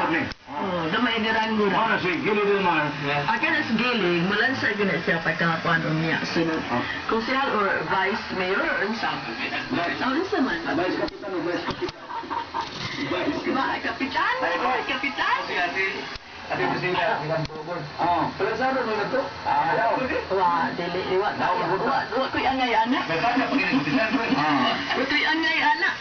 sabot ni. Oh, damay garanggo na. Mana si gilid din man. Akin na sa giling, malansa yun na siya pagkakapuan o niya. Sunod, konsehal or vice mayor or unsa? Unsa man? Vice kapitan o vice kapitan? Kapitan? Kapitan? Ati presida, silang tugod. Pelasado mo na to? Ayaw. Wah, dili, iwa. Wa ko'y angay anak. May paano pag inikupitan ko? Wa ko'y angay anak.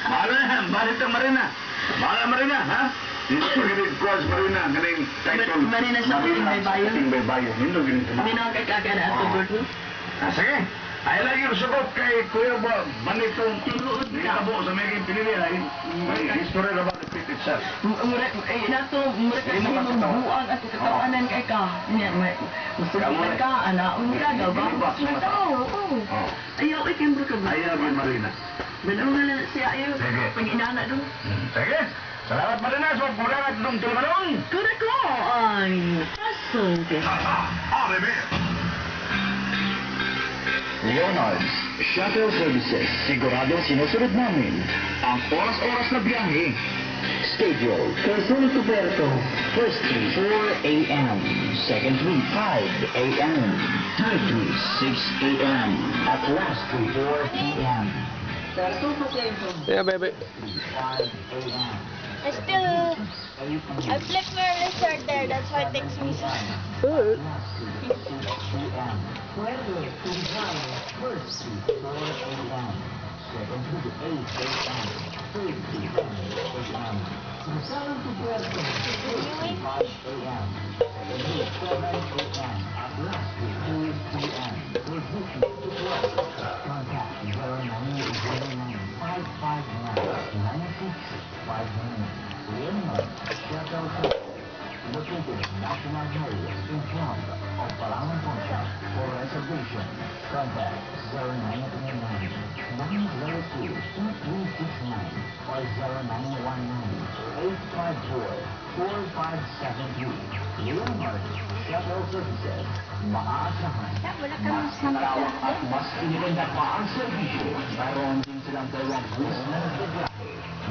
Bahala na, balit ang Marina. Bahala Marina, ha? Dito ko ganit cross Marina, ganing title. Marina sa Puting Baybayo. Puting Baybayo, hindi ganit. Minang kay kakada ato, Gordon. Sige. Ay lagi yung sugot kay Kuya Bob. Manitong tinuod ka po sa may pinili ay may history about the pit itself. Nato, mura kasi buang at katawanan kay ka. Masulitan ka, anaon ka, gabang ka. Oo. Ayaw, ikembro ka ba? Ayaw yung Marina. Manong na lang siya, ayaw. Sige. Pag inana doon. Sige. Salamat Marina sa pagkulangat ng tulmanong. Kura ko, ay, aso. Bebe. Leonard's Shuttle Services. Siguradong sinusunod namin ang oras-oras na biyahe. Schedule. Quezon to Puerto. First trip, 4 a.m. Second trip, 5 a.m. Third trip, 6 a.m. At last trip, 4 p.m. Yeah, baby. 5 a.m. I flipped my wrist there, that's why it takes me so Good. 6 p.m. Puerto to Rizal. First trip, 4 a.m. Second trip, 8 a.m. Third trip, 10 a.m. Rizal to Puerto, 5 a.m. Second trip, 7 a.m. At last trip, 2 p.m. For booking to Puerto, contact 0909 559 9659. Leonard Shuttle Service, located in National Highway in front of Palawan Poncha. For reservation, contact 0909-902-2369 or 0919-854-4573. Leonard Shuttle Services, maaasahan, mas malawak at mas pinaganda pa ang servisyo. Mayroon din silang dalawang bus na nagbibiyahe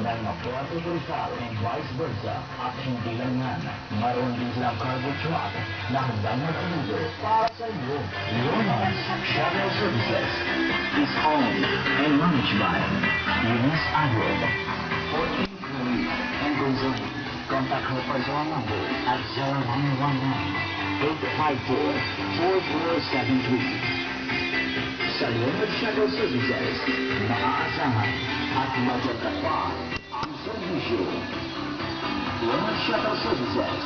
ng Puerto Rizal and vice versa. At hindi lang yan, mayroon din silang cargo truck na handang magtuloy para sa iyo. Leonard's Shuttle Services is owned and managed by Eunice Agro. For inquiry and consulting, contact her personal number at 0911-854-4473. Sa Leonard's Shuttle Services, maaasahan at maganda pa ang servisyo. Leonard's Shuttle Services.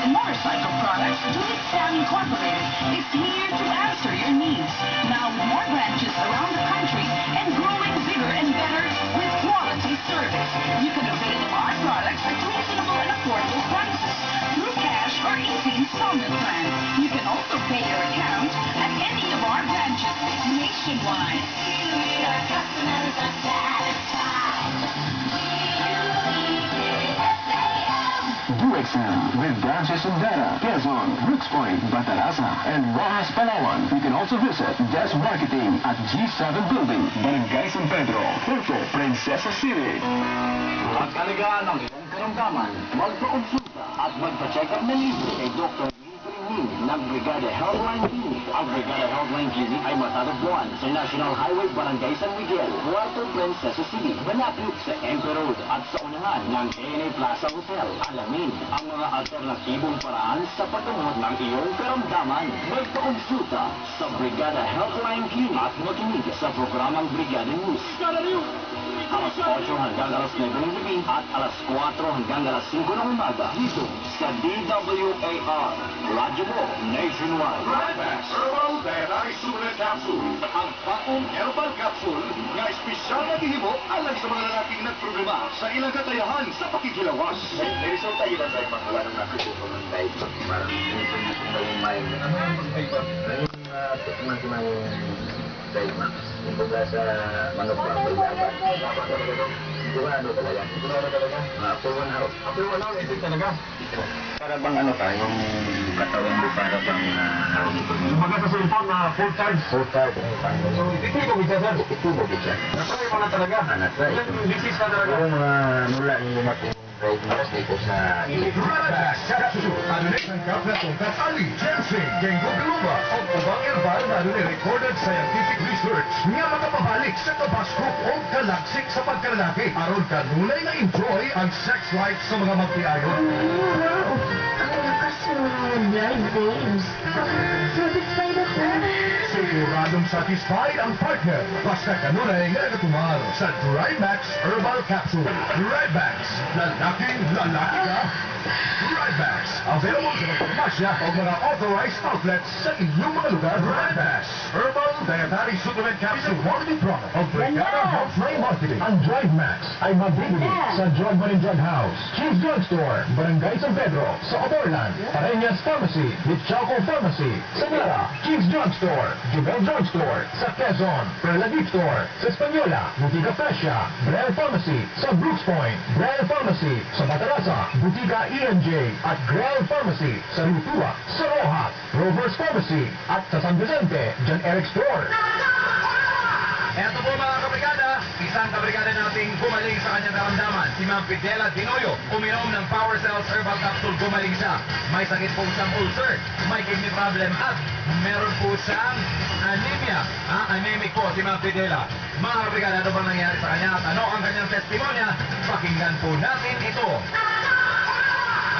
And motorcycle products, Juliet Sam Incorporated is here to answer your needs. Now with more branches around the country and growing bigger and better with quality service. You can avail our products at reasonable and affordable prices through cash or easy installment plan. You can also pay your account at any of our branches nationwide. Our customers are satisfied. UXM with branches in Dara, Quezon, Brooks Point, Batarasa, and Rojas, Palawan. You can also visit Des Marketing at G7 Building, Barangay San Pedro, Puerto Princesa City. At kaligaan ng iyong karamdaman, magpa-consulta at magpa-check up na libre kay Dr. ng Brigada Healthline Clinic. Ang Brigada Healthline Clinic ay matatagpuan sa National Highway Barangay San Miguel, Puerto Princesa City, malapit sa Emperor Road at sa unahan ng ANA Plaza Hotel. Alamin ang mga alternatibong paraan sa paggamot ng iyong karamdaman. Magpakonsulta sa Brigada Healthline Clinic at makinig sa programang Brigada News. Ang alas 8 hanggang alas 9 ng gabi at alas 4 hanggang alas 5 ng umaga. Dito sa DWAR, Radyo Mo Nationwide. Radmax Herbal Dietary Supplement Capsule. Ang patong herbal capsule na espesyal na gihimo alang sa mga lalaking nagproblema sa ilang kakayahan sa pakikilawas. May resulta yun sa pagkawa ng nakasuko ng diet. Parang yung mind. Dimax. Kumbaga sa manok ba? Sigurado talaga. Sigurado talaga? After 1 hour, ito talaga. Para bang ano ka, yung katawan mo para bang... Kumbaga sa cellphone na full charge. Full charge. So, ito mo bisa, sir. Ito mo bisa. Natry mo na talaga. Natry. Bisis na talaga. Yung mula yung lumating Dimax dito sa... Radmax Capsule. Ano na isang kaplatong katali, ginseng, genggo biluba, o ubang herbal na recorded scientific research nga makapabalik sa kabaskrop o kalagsik sa pagkalalaki aron kanunay na enjoy ang sex life sa mga magtiayon. Wow! Ang lakas ng mga blind babes. Satisfied ako. Siguradong satisfied ang partner. Basta kanunay nga nagatumar sa Drymax Herbal Capsule. Drymax. Lalaking lalaki ka. Drymax. Available sa mga farmasya o mga authorized outlets sa inyong mga lugar. Drymax Herbal Dietary Supplement Capsule. Quality product of Brigada Healthline Marketing. Ang Drymax ay mabibili sa Drug Mart and Drug House, Chief Drug Store, Barangay San Pedro, sa Oborland, Pareñas Pharmacy, Litchaco Pharmacy, sa Nara, Chief's Drug Store, Jubel Drug Store, sa Quezon, Perla Deep Store, sa Española, Butika Fresha, Brel Pharmacy, sa Brooks Point, Brel Pharmacy, sa Matarasa, Butika ENJ, at Grel Pharmacy, sa Rutua, sa Rojas, Rovers Pharmacy, at sa San Vicente, John Eric Store. Eto po mga kabrigada, isang kabrigada nating gumaling sa kanyang karamdaman, si Ma'am Fidela Dinoyo, uminom ng Power Cells Herbal Capsule, gumaling siya. May sakit po siyang ulcer, may kidney problem at meron po siyang anemia. Anemic po si Ma'am Fidela. Mga kabrigada, ano bang nangyari sa kanya at ano ang kanyang testimonya? Pakinggan po natin ito.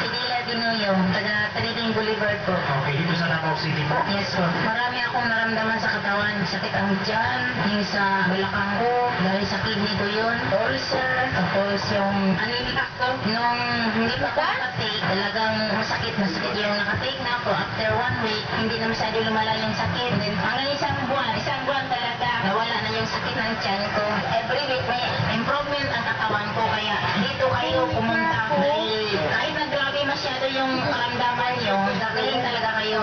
Fidela Dinoyo, taga Tariting Boulevard po. Okay, dito sa Davao City po. Yes po. Marami akong naramdaman sa katawan. Sakit ang tiyan, yung sa balakang ko, dahil sa kidney ko yun, ulcer, tapos yung anemia ko. Nung hindi pa ako nakatake, talagang masakit yung nakatake na ako. After 1 week, hindi na masyado lumala yung sakit. Then, hanggang isang buwan talaga, nawala na yung sakit ng tiyan ko. Every week may improvement ang katawan ko, kaya dito kayo pumunta. Dahil kahit na grabe masyado yung karamdaman nyo, gagaling talaga kayo.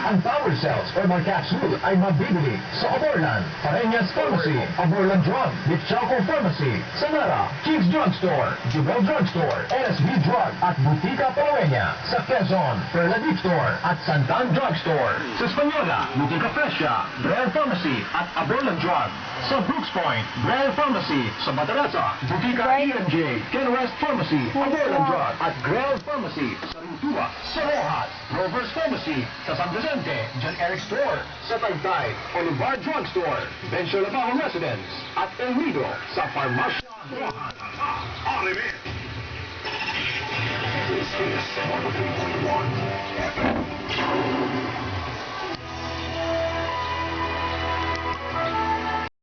Ang Power Cells Herbal Capsule ay mabibili sa Oborland, Pareñas Pharmacy, Oborland Drug, Litchaco Pharmacy, Sanara, Chief's Drug Store, Jubel Drug Store, NSB Drug, at Butika Pareña, sa Quezon, Perla Deep Store, at Santan Drug Store, sa Española, Butika Fresha, Brel Pharmacy, at Oborland Drug, sa Brooks Point, Brel Pharmacy, sa Matarasa, Butika ENJ, Ken West Pharmacy, Oborland Drug, at Grel Pharmacy, sa Rintua, sa Rojas, Rovers Pharmacy, sa San Vicente, John Eric Store, sa Tagtay, Olivar Drug Store, Bencio Labajo Residence, at El Nido, sa Farmasya Rojas. Arriba! This is 103.1 FM.